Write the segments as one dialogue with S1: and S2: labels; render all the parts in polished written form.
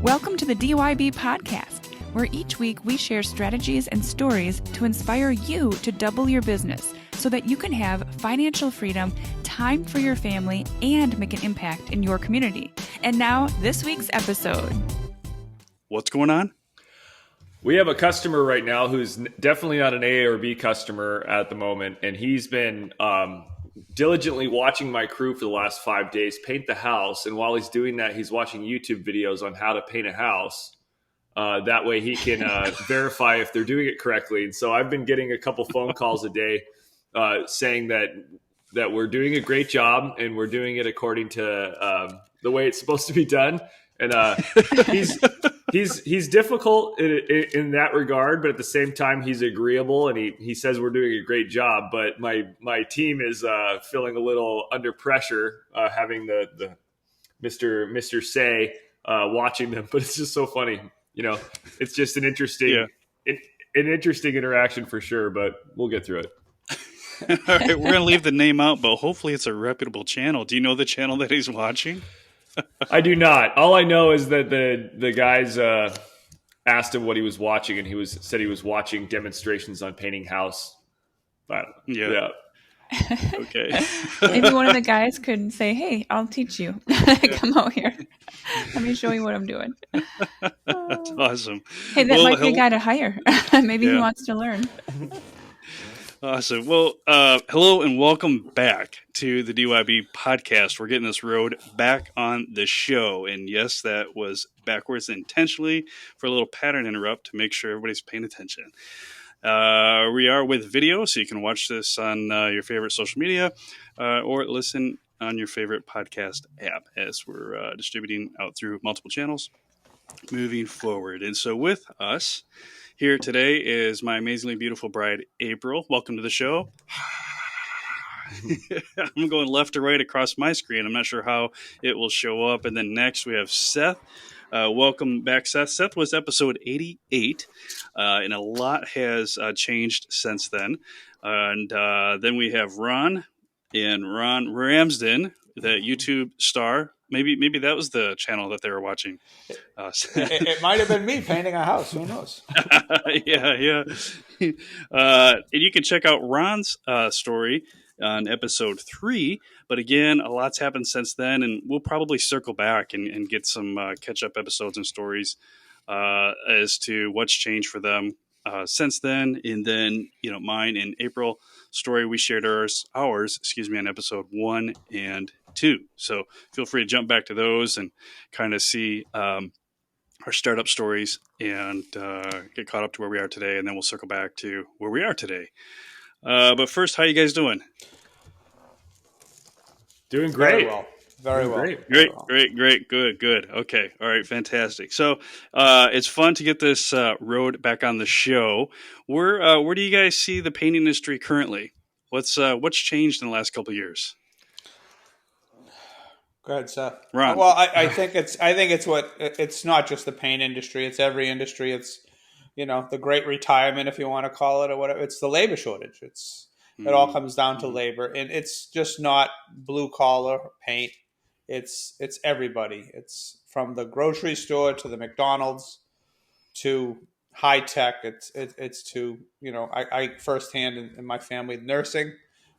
S1: Welcome to the DYB podcast, where each week we share strategies and stories to inspire you to double your business so that you can have financial freedom, time for your family, and make an impact in your community. And now, this week's episode.
S2: What's going on?
S3: We have a customer right now who's definitely not an A or B customer at the moment, and he's been diligently watching my crew for the last 5 days paint the house. And while he's doing that, he's watching YouTube videos on how to paint a house. That way he can verify if they're doing it correctly. And so I've been getting a couple phone calls a day saying that we're doing a great job and we're doing it according to the way it's supposed to be done. And he's difficult in that regard, but at the same time, he's agreeable and he says we're doing a great job. But my team is feeling a little under pressure, having the Mr. Say watching them. But it's just so funny, you know. It's just an interesting interaction for sure. But we'll get through it.
S2: All right, we're gonna leave the name out, but hopefully it's a reputable channel. Do you know the channel that he's watching?
S3: I do not. All I know is that the guys asked him what he was watching, and he said he was watching demonstrations on painting house. Yeah.
S2: Okay.
S1: Maybe one of the guys could say, "Hey, I'll teach you. Come out here. Let me show you what I'm doing."
S2: That's awesome.
S1: Hey, that might be a guy to hire. Maybe he wants to learn.
S2: Awesome. Well, hello and welcome back to the DYB podcast. We're getting this road back on the show. And yes, that was backwards intentionally for a little pattern interrupt to make sure everybody's paying attention. We are with video, so you can watch this on your favorite social media or listen on your favorite podcast app as we're distributing out through multiple channels moving forward. And so with us here today is my amazingly beautiful bride, April. Welcome to the show. I'm going left to right across my screen. I'm not sure how it will show up. And then next we have Seth. Welcome back, Seth. Seth was episode 88, and a lot has changed since then. And then we have Ron Ramsden, the YouTube star. Maybe that was the channel that they were watching.
S4: It might have been me painting a house. Who knows?
S2: Yeah. And you can check out Ron's story on episode 3. But again, a lot's happened since then, and we'll probably circle back and get some catch-up episodes and stories as to what's changed for them since then. And then, mine and April story, we shared ours, on episode 1 and 2. So feel free to jump back to those and kind of see our startup stories and get caught up to where we are today. And then we'll circle back to where we are today. But first, how you guys doing?
S3: Doing great.
S4: Very well.
S2: Great. Good. Okay. All right. Fantastic. So it's fun to get this road back on the show. Where do you guys see the painting industry currently? What's changed in the last couple of years?
S4: Go ahead, Seth.
S2: Ron.
S4: Well, I think it's not just the paint industry. It's every industry. It's the great retirement, if you want to call it, or whatever. It's the labor shortage. It all comes down to labor, and it's just not blue collar paint. It's everybody. It's from the grocery store to the McDonald's to high tech. It's to I firsthand in my family nursing.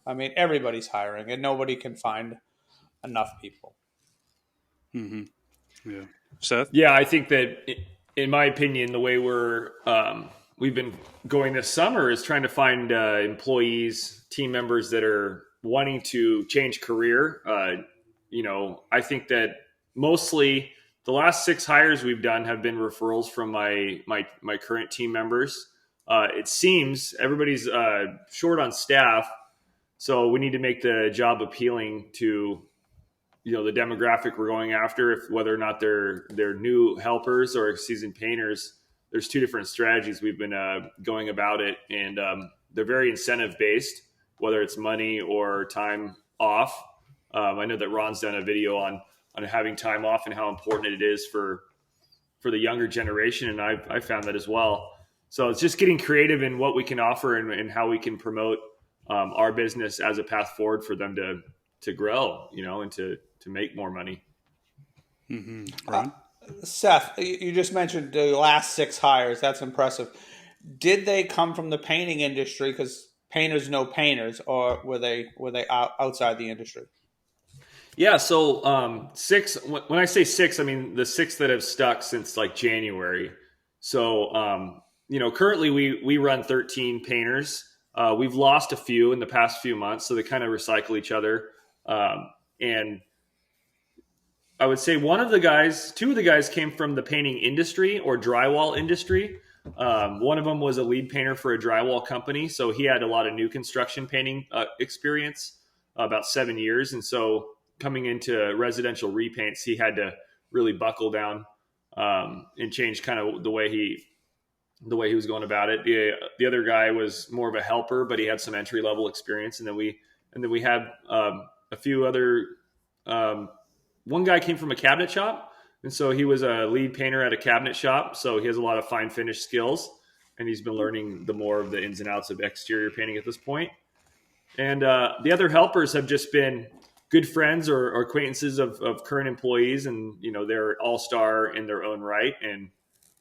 S4: I mean, everybody's hiring, and nobody can find enough people.
S2: Mm-hmm. Yeah, Seth.
S3: Yeah, I think that in my opinion, the way we've been going this summer is trying to find employees, team members that are wanting to change career. I think that mostly the last 6 hires we've done have been referrals from my current team members. It seems everybody's short on staff, so we need to make the job appealing to the demographic we're going after, whether or not they're new helpers or seasoned painters. There's 2 different strategies we've been going about it, and they're very incentive based, whether it's money or time off. I know that Ron's done a video on having time off and how important it is for the younger generation, and I found that as well. So it's just getting creative in what we can offer and how we can promote our business as a path forward for them to grow, and to make more money.
S2: Mm-hmm. Ron?
S4: Seth, you just mentioned the last 6 hires. That's impressive. Did they come from the painting industry? Because painters know painters, or were they outside the industry?
S3: Yeah, so six. When I say six, I mean the six that have stuck since like January. So currently we run 13 painters. We've lost a few in the past few months, so they kind of recycle each other. And I would say two of the guys came from the painting industry or drywall industry. One of them was a lead painter for a drywall company, so he had a lot of new construction painting experience, about 7 years, and so coming into residential repaints, he had to really buckle down and change kind of the way he was going about it. The other guy was more of a helper, but he had some entry level experience, and then we had a few other. One guy came from a cabinet shop, and so he was a lead painter at a cabinet shop. So he has a lot of fine finish skills, and he's been learning the more of the ins and outs of exterior painting at this point. And the other helpers have just been good friends or acquaintances of current employees, and they're all-star in their own right, and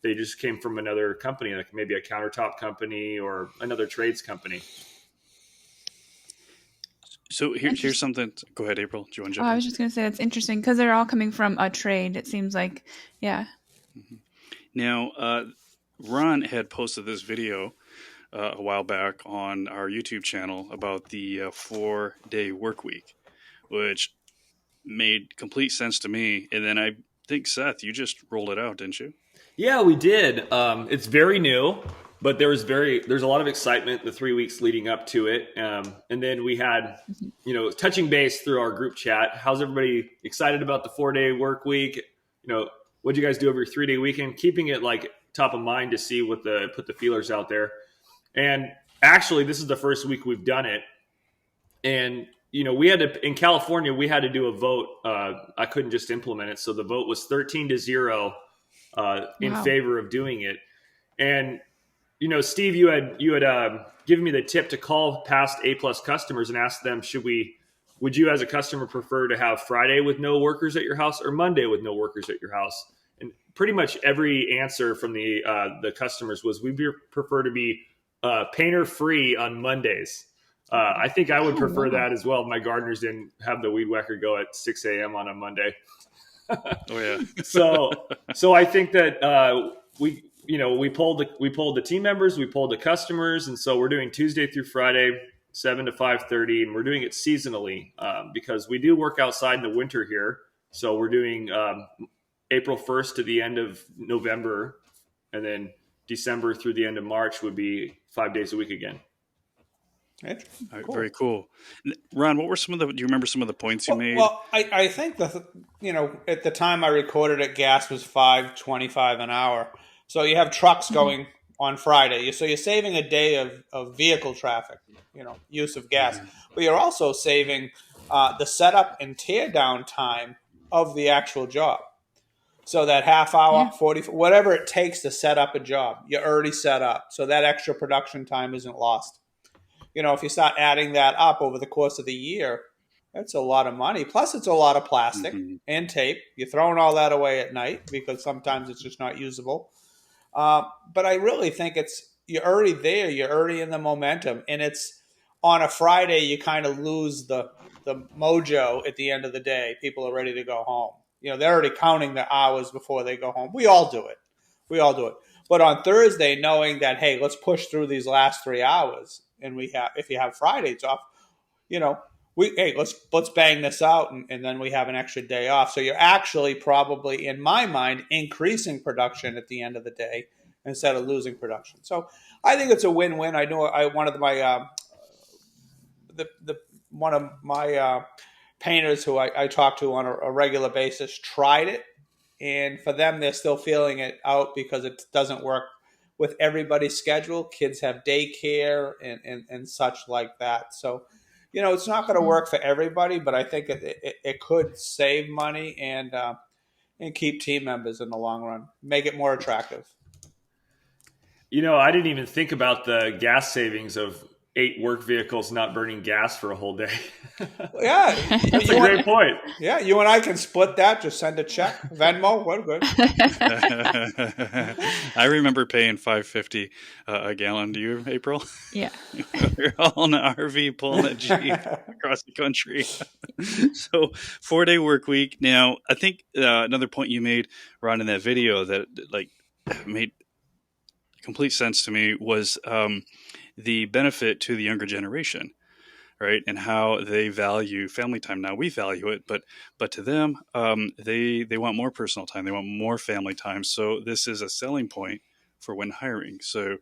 S3: they just came from another company, like maybe a countertop company or another trades company.
S2: So here's something. Go ahead, April. Do you want to jump in?
S1: I was just going to say it's interesting because they're all coming from a trade. It seems like, yeah.
S2: Now, Ron had posted this video a while back on our YouTube channel about the 4-day work week, which made complete sense to me. And then I think, Seth, you just rolled it out, didn't you?
S3: Yeah, we did. It's very new, but there's a lot of excitement the 3 weeks leading up to it. And then we had, touching base through our group chat. How's everybody excited about the 4-day work week? What'd you guys do over your 3-day weekend? Keeping it like top of mind to see put the feelers out there. And actually, this is the first week we've done it. And, in California, we had to do a vote. I couldn't just implement it. So the vote was 13-0 in favor of doing it. And, Steve, you had given me the tip to call past A+ customers and ask them, would you as a customer prefer to have Friday with no workers at your house or Monday with no workers at your house? And pretty much every answer from the customers was we prefer to be painter free on Mondays. I think I would prefer that as well. My gardeners didn't have the weed whacker go at 6 a.m. on a Monday.
S2: Oh yeah.
S3: So I think that we polled the team members, we polled the customers, and so we're doing Tuesday through Friday, 7 to 5:30, and we're doing it seasonally because we do work outside in the winter here. So we're doing April 1st to the end of November, and then December through the end of March would be 5 days a week again.
S2: All right, cool. Very cool. Ron, what were do you remember some of the points you made?
S4: Well, I think at the time I recorded it, gas was $5.25 an hour. So you have trucks going on Friday. So you're saving a day of vehicle traffic, use of gas. But you're also saving the setup and tear down time of the actual job. So that half hour, 40, whatever it takes to set up a job, you're already set up. So that extra production time isn't lost. If you start adding that up over the course of the year, that's a lot of money. Plus, it's a lot of plastic and tape. You're throwing all that away at night because sometimes it's just not usable. But I really think you're already there. You're already in the momentum. And it's on a Friday, you kind of lose the mojo at the end of the day. People are ready to go home. They're already counting the hours before they go home. We all do it. But on Thursday, knowing that, hey, let's push through these last 3 hours. And if you have Fridays off, let's bang this out, and then we have an extra day off. So you're actually probably, in my mind, increasing production at the end of the day instead of losing production. So I think it's a win-win. I know one of my painters who I talk to on a regular basis tried it, and for them, they're still feeling it out because it doesn't work with everybody's schedule. Kids have daycare and such like that. So, it's not going to work for everybody, but I think it could save money and keep team members in the long run, make it more attractive.
S3: I didn't even think about the gas savings of 8 work vehicles not burning gas for a whole day.
S4: Yeah,
S3: That's a great point.
S4: Yeah, you and I can split that. Just send a check, Venmo. We're good.
S2: I remember paying $5.50 a gallon. Do you, April?
S1: Yeah.
S2: We're all in an RV pulling a Jeep across the country. So 4-day work week. Now, I think another point you made, Ron, in that video that like made complete sense to me was the benefit to the younger generation, right? And how they value family time. Now we value it, but to them, they want more personal time. They want more family time. So this is a selling point for when hiring. So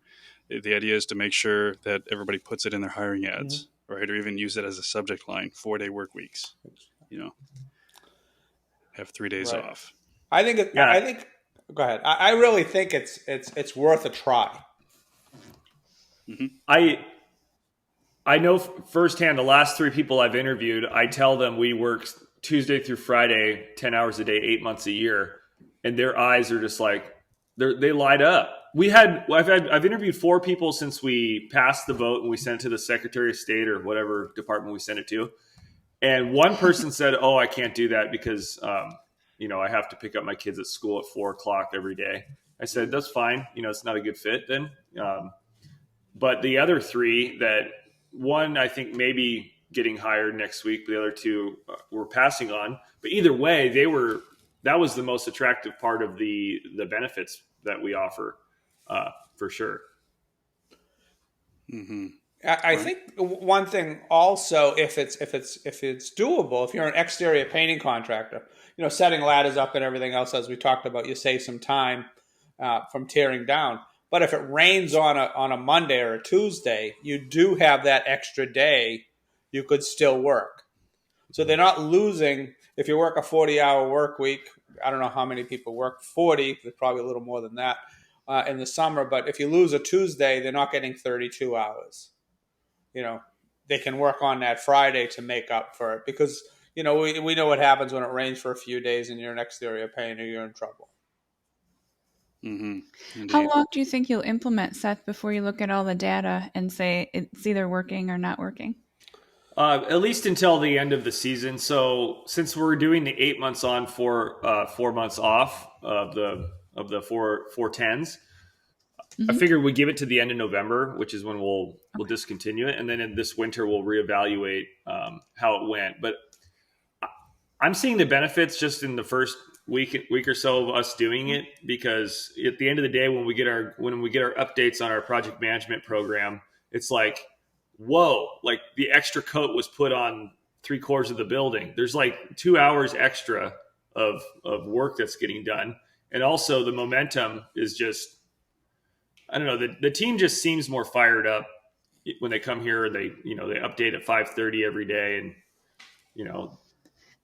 S2: the idea is to make sure that everybody puts it in their hiring ads, right? Or even use it as a subject line, 4-day work weeks, have 3 days off.
S4: I think, go ahead. I really think it's worth a try.
S3: Mm-hmm. I know firsthand the last 3 people I've interviewed, I tell them we work Tuesday through Friday, 10 hours a day, 8 months a year. And their eyes are just like, they light up. I've interviewed 4 people since we passed the vote and we sent it to the Secretary of State or whatever department we sent it to. And one person said, "Oh, I can't do that because, I have to pick up my kids at school at 4:00 every day." I said, "That's fine. It's not a good fit then." But the other 3 that one, I think maybe getting hired next week, the other 2 were passing on. But either way, that was the most attractive part of the benefits that we offer, for sure.
S2: Mm-hmm.
S4: I think one thing also, if it's doable, if you're an exterior painting contractor, setting ladders up and everything else, as we talked about, you save some time from tearing down. But if it rains on a Monday or a Tuesday, you do have that extra day. You could still work. So they're not losing. If you work a 40-hour work week, I don't know how many people work 40. There's probably a little more than that in the summer. But if you lose a Tuesday, they're not getting 32 hours. They can work on that Friday to make up for it. Because, we know what happens when it rains for a few days and you're an exterior painter, you're in trouble.
S2: Mm-hmm.
S1: How long do you think you'll implement, Seth, before you look at all the data and say it's either working or not working?
S3: At least until the end of the season. So since we're doing the 8 months on, 4 months off of the 410s, I figured we'd give it to the end of November, which is when we'll discontinue it, and then in this winter we'll reevaluate how it went. But I'm seeing the benefits just in the first week or so of us doing it, because at the end of the day, when we get our updates on our project management program, it's like, whoa, like the extra coat was put on 3/4 of the building. There's like 2 hours extra of work that's getting done. And also the momentum is just, I don't know, the team just seems more fired up when they come here. They update at 5:30 every day, and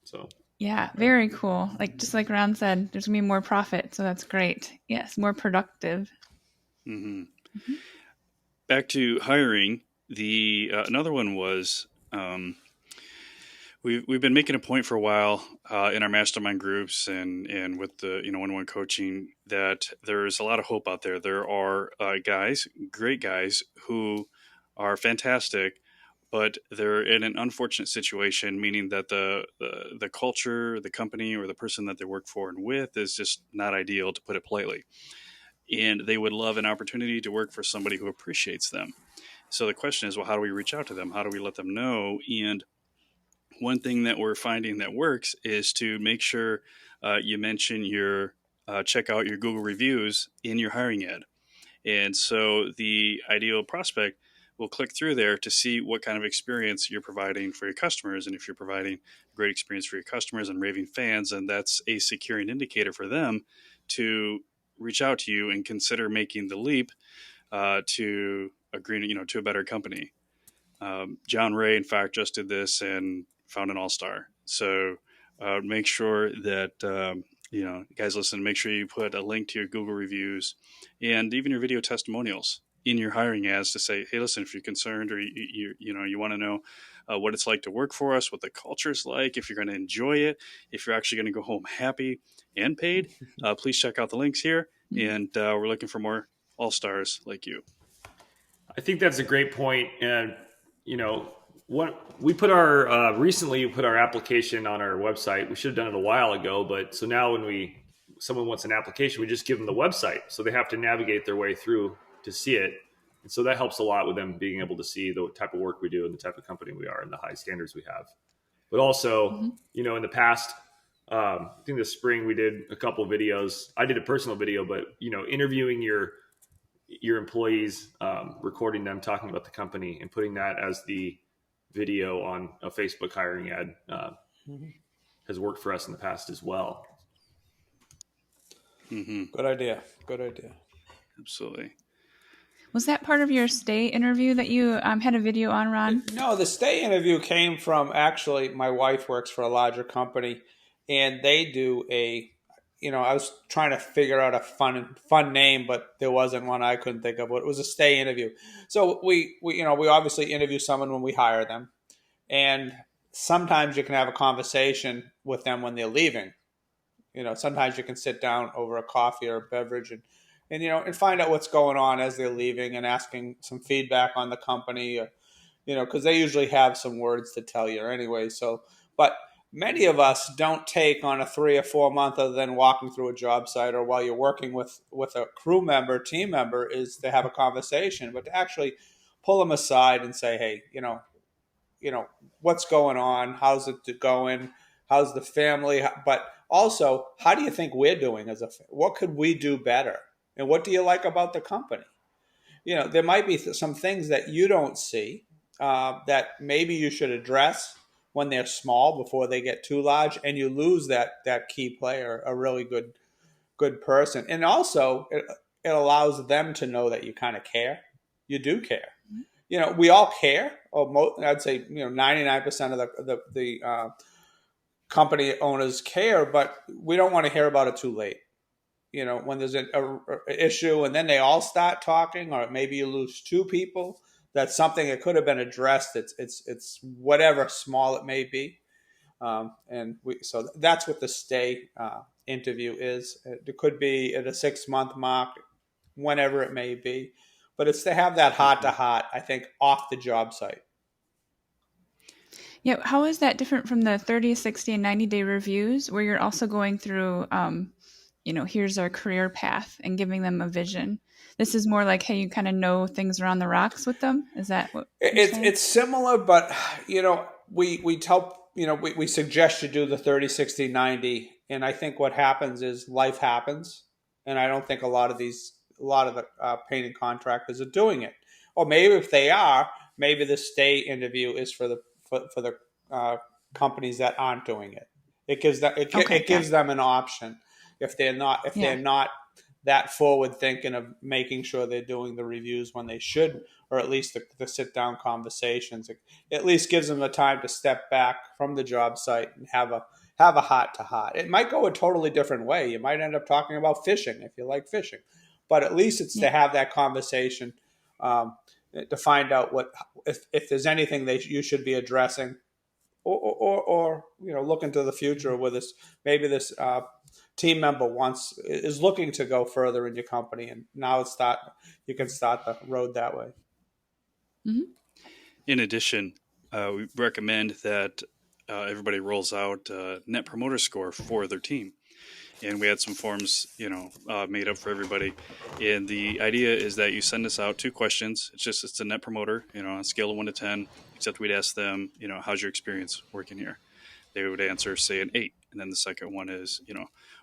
S3: so.
S1: Yeah, very cool. Just like Ron said, there's gonna be more profit, so that's great. Yes, more productive.
S2: Mm-hmm. Mm-hmm. Back to hiring. The another one was we've been making a point for a while in our mastermind groups and with the one-on-one coaching that there's a lot of hope out there. There are great guys who are fantastic, but they're in an unfortunate situation, meaning that the culture, the company, or the person that they work for and with is just not ideal, to put it politely. And they would love an opportunity to work for somebody who appreciates them. So the question is, well, how do we reach out to them? How do we let them know? And one thing that we're finding that works is to make sure you mention check out your Google reviews in your hiring ad. And so the ideal prospect will click through there to see what kind of experience you're providing for your customers. And if you're providing a great experience for your customers and raving fans, and that's a securing indicator for them to reach out to you and consider making the leap to agree, to a better company. John Ray, in fact, just did this and found an all-star. So make sure that, guys listen, make sure you put a link to your Google reviews and even your video testimonials in your hiring ads to say, hey, listen, if you're concerned or you want to know what it's like to work for us, what the culture's like, if you're going to enjoy it, if you're actually going to go home happy and paid, please check out the links here. And we're looking for more all-stars like you.
S3: I think that's a great point. And, what we put our, recently put our application on our website. We should have done it a while ago, but so now when someone wants an application, we just give them the website. So they have to navigate their way through to see it. And so that helps a lot with them being able to see the type of work we do and the type of company we are and the high standards we have. But also, in the past, I think this spring we did a couple of videos. I did a personal video, but, interviewing your employees, recording them talking about the company and putting that as the video on a Facebook hiring ad has worked for us in the past as well.
S4: Good idea.
S2: Absolutely.
S1: Was that part of your stay interview that you had a video on, Ron?
S4: No, the stay interview came from, actually, my wife works for a larger company, and they do I was trying to figure out a fun name, but there wasn't one I couldn't think of. But it was a stay interview. So we obviously interview someone when we hire them, and sometimes you can have a conversation with them when they're leaving. Sometimes you can sit down over a coffee or a beverage and find out what's going on as they're leaving and asking some feedback on the company, because they usually have some words to tell you anyway. So, but many of us don't take on a 3 or 4 month other than walking through a job site or while you're working with a team member, is to have a conversation, but to actually pull them aside and say, hey, what's going on? How's it going? How's the family? But also, how do you think we're doing what could we do better? And what do you like about the company? There might be some things that you don't see that maybe you should address when they're small before they get too large, and you lose that key player, a really good person. And also, it allows them to know that you kind of care. You do care. We all care. I'd say 99% of the company owners care, but we don't want to hear about it too late. When there's an issue and then they all start talking, or maybe you lose 2 people. That's something that could have been addressed. It's whatever small it may be, so that's what the stay interview is. It could be at a 6-month mark, whenever it may be, but it's to have that heart to heart, I think, off the job site.
S1: Yeah, how is that different from the 30, 60, and 90-day reviews, where you're also going through, here's our career path and giving them a vision? This is more like, hey, you kind of know things are on the rocks with them. Is that what
S4: it's similar, but we tell we suggest you do the 30, 60, 90, and I think what happens is life happens, and I don't think a lot of the painting contractors are doing it. Or maybe if they are, maybe the stay interview is for the companies that aren't doing it. It gives them an option if they're not that forward thinking of making sure they're doing the reviews when they should, or at least the sit down conversations. It at least gives them the time to step back from the job site and have a heart to heart. It might go a totally different way. You might end up talking about fishing if you like fishing, but at least it's to have that conversation, to find out if there's anything you should be addressing, or look into the future with this. Maybe this team member is looking to go further in your company, and now you can start the road that way.
S1: Mm-hmm.
S2: In addition, we recommend that everybody rolls out a net promoter score for their team. And we had some forms, made up for everybody. And the idea is that you send us out 2 questions. It's a net promoter, on a scale of 1 to 10, except we'd ask them, how's your experience working here? They would answer, say, an 8. And then the second one is,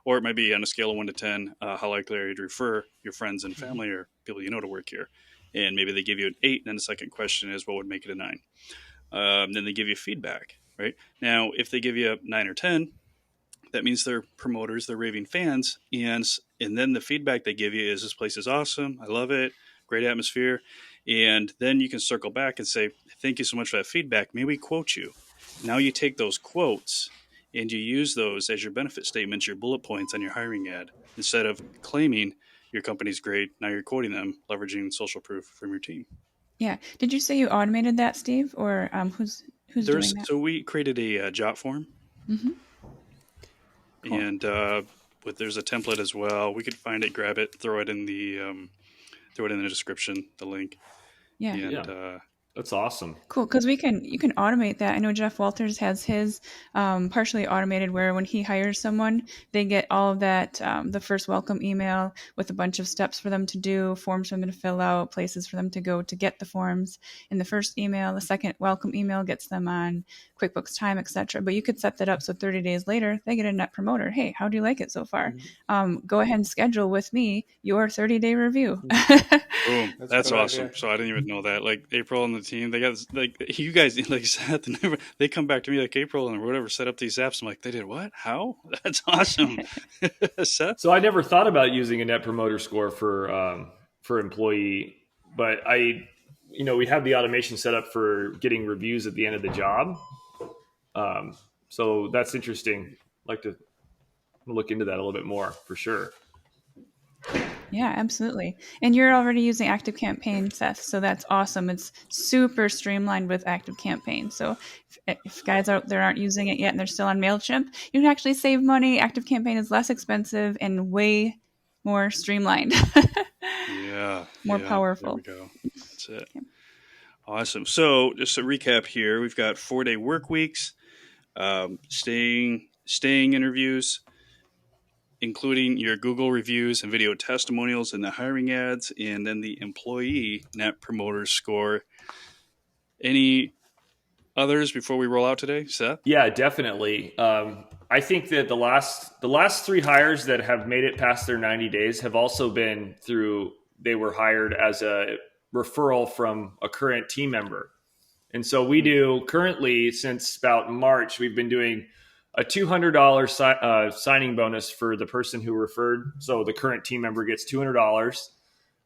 S2: or it might be on a scale of 1 to 10, how likely are you to refer your friends and family or people to work here? And maybe they give you an 8. And then the second question is, what would make it a 9? Then they give you feedback, right? Now, if they give you a 9 or 10, that means they're promoters, they're raving fans. And then the feedback they give you is, this place is awesome. I love it. Great atmosphere. And then you can circle back and say, thank you so much for that feedback. May we quote you? Now you take those quotes and you use those as your benefit statements, your bullet points on your hiring ad. Instead of claiming your company's great, now you're quoting them, leveraging social proof from your team.
S1: Yeah. Did you say you automated that, Steve? Or who's doing that?
S2: So we created a jot form.
S1: Mm-hmm. Cool.
S2: And there's a template as well. We could find it, grab it, throw it in the description, the link.
S1: Yeah.
S2: And
S3: That's awesome.
S1: Cool, because you can automate that. I know Jeff Walters has his partially automated, where when he hires someone, they get all of that, the first welcome email with a bunch of steps for them to do, forms for them to fill out, places for them to go to get the forms in the first email. The second welcome email gets them on QuickBooks Time, etc. But you could set that up so 30 days later they get a net promoter. Hey, how do you like it so far? Go ahead and schedule with me your 30-day review.
S2: Boom. That's awesome.
S4: Idea.
S2: So I didn't even know that. Like April and the team, they got like you guys, like Seth, they come back to me like April and whatever set up these apps. I'm like, they did what? How? That's awesome. Seth.
S3: So I never thought about using a net promoter score for employee, but we have the automation set up for getting reviews at the end of the job. So that's interesting. I'd like to look into that a little bit more for sure.
S1: Yeah, absolutely. And you're already using ActiveCampaign, Seth, so that's awesome. It's super streamlined with ActiveCampaign. So if guys out there aren't using it yet and they're still on MailChimp, you can actually save money. ActiveCampaign is less expensive and way more streamlined. More powerful.
S2: There we go. That's it. Okay. Awesome. So just a recap here, we've got 4-day work weeks, staying interviews, including your Google reviews and video testimonials and the hiring ads, and then the employee net promoter score. Any others before we roll out today, Seth?
S3: Yeah, definitely. I think that the last 3 hires that have made it past their 90 days have also been they were hired as a referral from a current team member. And so we do currently, since about March, we've been doing a $200 signing bonus for the person who referred. So the current team member gets $200.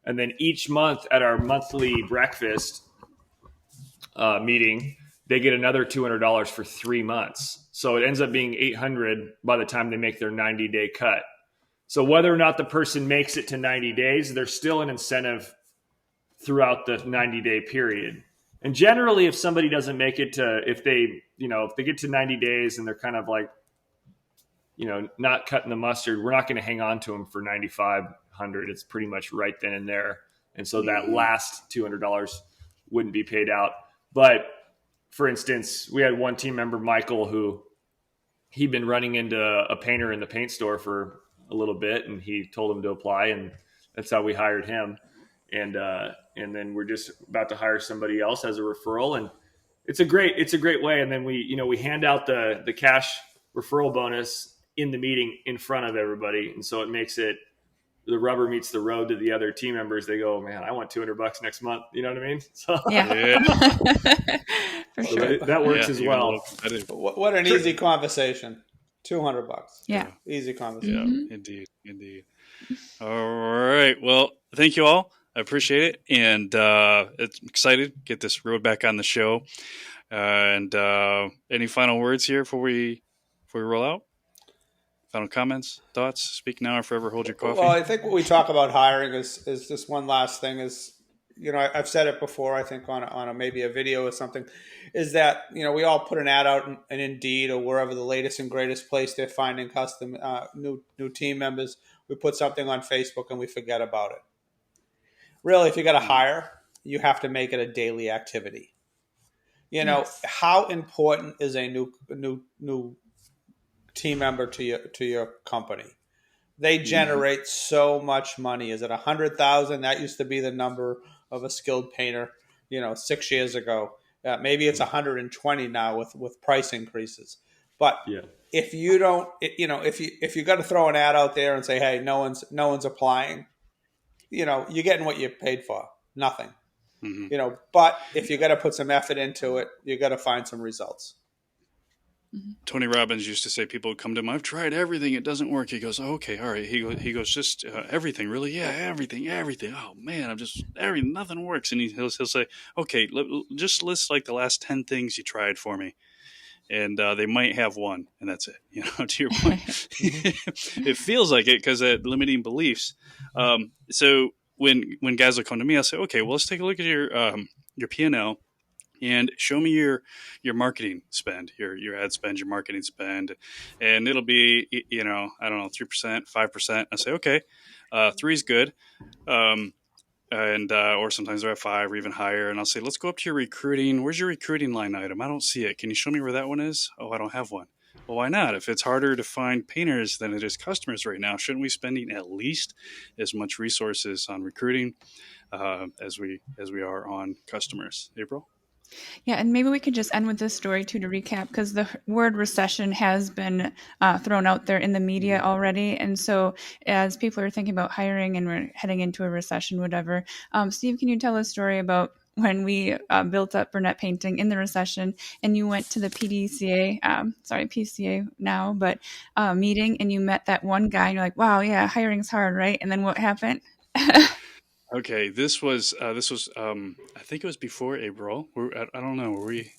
S3: And then each month at our monthly breakfast meeting, they get another $200 for 3 months. So it ends up being $800 by the time they make their 90-day cut. So whether or not the person makes it to 90 days, there's still an incentive throughout the 90-day period. And generally, if somebody doesn't make it if they get to 90 days and they're kind of like, not cutting the mustard, we're not going to hang on to them for $9,500. It's pretty much right then and there. And so that last $200 wouldn't be paid out. But for instance, we had one team member, Michael, who he'd been running into a painter in the paint store for a little bit, and he told him to apply, and that's how we hired him. And then we're just about to hire somebody else as a referral, and it's a great way. And then we hand out the cash referral bonus in the meeting in front of everybody, and so it makes it the rubber meets the road to the other team members. They go, man, I want $200 next month. You know what I mean? So
S1: yeah. For sure.
S3: That works as well.
S4: What an easy conversation. $200.
S1: Yeah.
S4: Easy conversation.
S2: Yeah, indeed. All right. Well, thank you all. I appreciate it. And it's excited to get this road back on the show. And any final words here before we roll out? Final comments, thoughts? Speak now or forever hold your coffee.
S4: Well, I think what we talk about hiring is just one last thing is, I've said it before, I think on maybe a video or something, is that, we all put an ad out in Indeed or wherever the latest and greatest place they're finding custom new team members. We put something on Facebook and we forget about it. Really, if you got to hire, you have to make it a daily activity.
S1: Yes.
S4: How important is a new team member to your company? They generate so much money. Is it 100,000? That used to be the number of a skilled painter, 6 years ago. Maybe it's 120 now with price increases. But if you don't, if you got to throw an ad out there and say, hey, no one's applying, you're getting what you paid for, nothing. Mm-hmm. But if you got to put some effort into it, you got to find some results.
S2: Tony Robbins used to say people would come to him, I've tried everything, it doesn't work. He goes, oh, okay, all right. He goes, just everything, really? Yeah, everything. Oh man, nothing works. And he'll say, okay, just list like the last 10 things you tried for me. And they might have one, and that's it. To your point, it feels like it because of limiting beliefs. So when guys will come to me, I'll say, okay, well, let's take a look at your P&L. And show me your marketing spend, your ad spend, your marketing spend, and it'll be 3%, 5%. I say, okay, 3 is good. And or sometimes they're at 5 or even higher. And I'll say, let's go up to your recruiting. Where's your recruiting line item? I don't see it. Can you show me where that one is? Oh, I don't have one. Well, why not? If it's harder to find painters than it is customers right now, shouldn't we spending at least as much resources on recruiting as we are on customers? April?
S1: Yeah, and maybe we could just end with this story too to recap, because the word recession has been thrown out there in the media already. And so as people are thinking about hiring and we're heading into a recession, whatever, Steve, can you tell a story about when we built up Burnett Painting in the recession and you went to the PCA now, but meeting, and you met that one guy and you're like, wow, yeah, hiring's hard, right? And then what happened?
S2: Okay, this was I think it was before April. I don't know. Were we?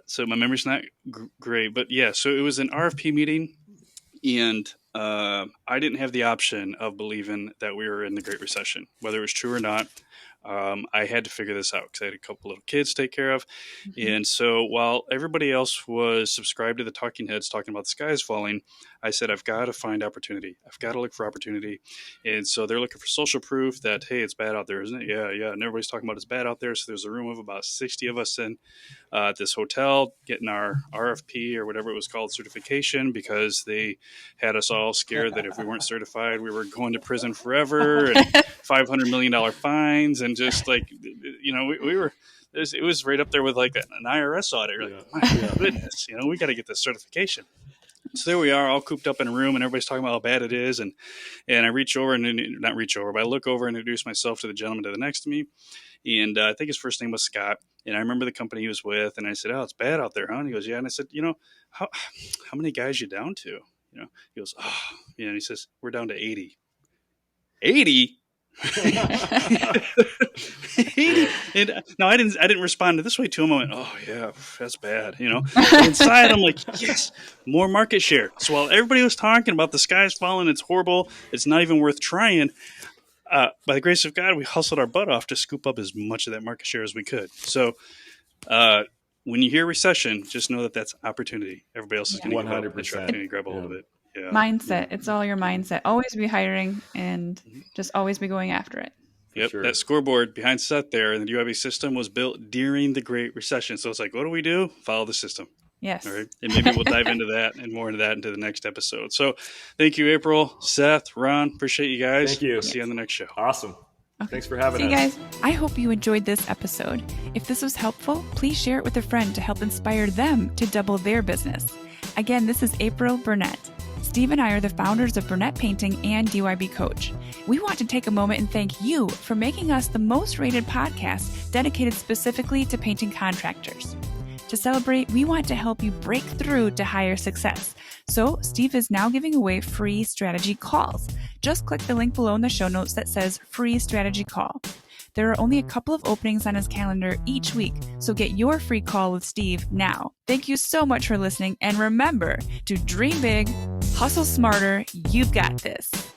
S2: So my memory's not great, but yeah. So it was an RFP meeting, and I didn't have the option of believing that we were in the Great Recession, whether it was true or not. I had to figure this out because I had a couple little kids to take care of. Mm-hmm. And so while everybody else was subscribed to the talking heads talking about the sky is falling, I said, I've got to find opportunity. I've got to look for opportunity. And so they're looking for social proof that, hey, it's bad out there, isn't it? Yeah. And everybody's talking about it's bad out there. So there's a room of about 60 of us in at this hotel getting our RFP or whatever it was called, certification, because they had us all scared that if we weren't certified, we were going to prison forever and $500 million fines. And just like, we were, it was right up there with like an IRS audit. You're like, my goodness, we got to get this certification. So there we are, all cooped up in a room, and everybody's talking about how bad it is. And I reach over but I look over and introduce myself to the gentleman to the next to me. And I think his first name was Scott. And I remember the company he was with. And I said, oh, it's bad out there, huh? And he goes, yeah. And I said, how many guys you down to? He goes, oh, yeah. And he says, we're down to 80. 80? 80? And no, I didn't respond this way to him. I went, oh yeah, that's bad, But inside I'm like, yes, more market share. So while everybody was talking about the sky's falling, it's horrible, it's not even worth trying, by the grace of God, we hustled our butt off to scoop up as much of that market share as we could. So when you hear recession, just know that that's opportunity. Everybody else is going to 100% grab a hold of it. Yeah.
S1: Mindset. It's all your mindset. Always be hiring and just always be going after it.
S2: Yep. Sure. That scoreboard behind Seth there in the DYB system was built during the Great Recession. So it's like, what do we do? Follow the system.
S1: Yes.
S2: All right. And maybe we'll dive into that and more into that into the next episode. So thank you, April, Seth, Ron. Appreciate you guys.
S3: Thank you.
S2: We'll see you on the next show.
S3: Awesome. Okay. Thanks for having us.
S1: See you guys. I hope you enjoyed this episode. If this was helpful, please share it with a friend to help inspire them to double their business. Again, this is April Burnett. Steve and I are the founders of Burnett Painting and DYB Coach. We want to take a moment and thank you for making us the most rated podcast dedicated specifically to painting contractors. To celebrate, we want to help you break through to higher success. So Steve is now giving away free strategy calls. Just click the link below in the show notes that says free strategy call. There are only a couple of openings on his calendar each week, so get your free call with Steve now. Thank you so much for listening, and remember to dream big, hustle smarter, you've got this.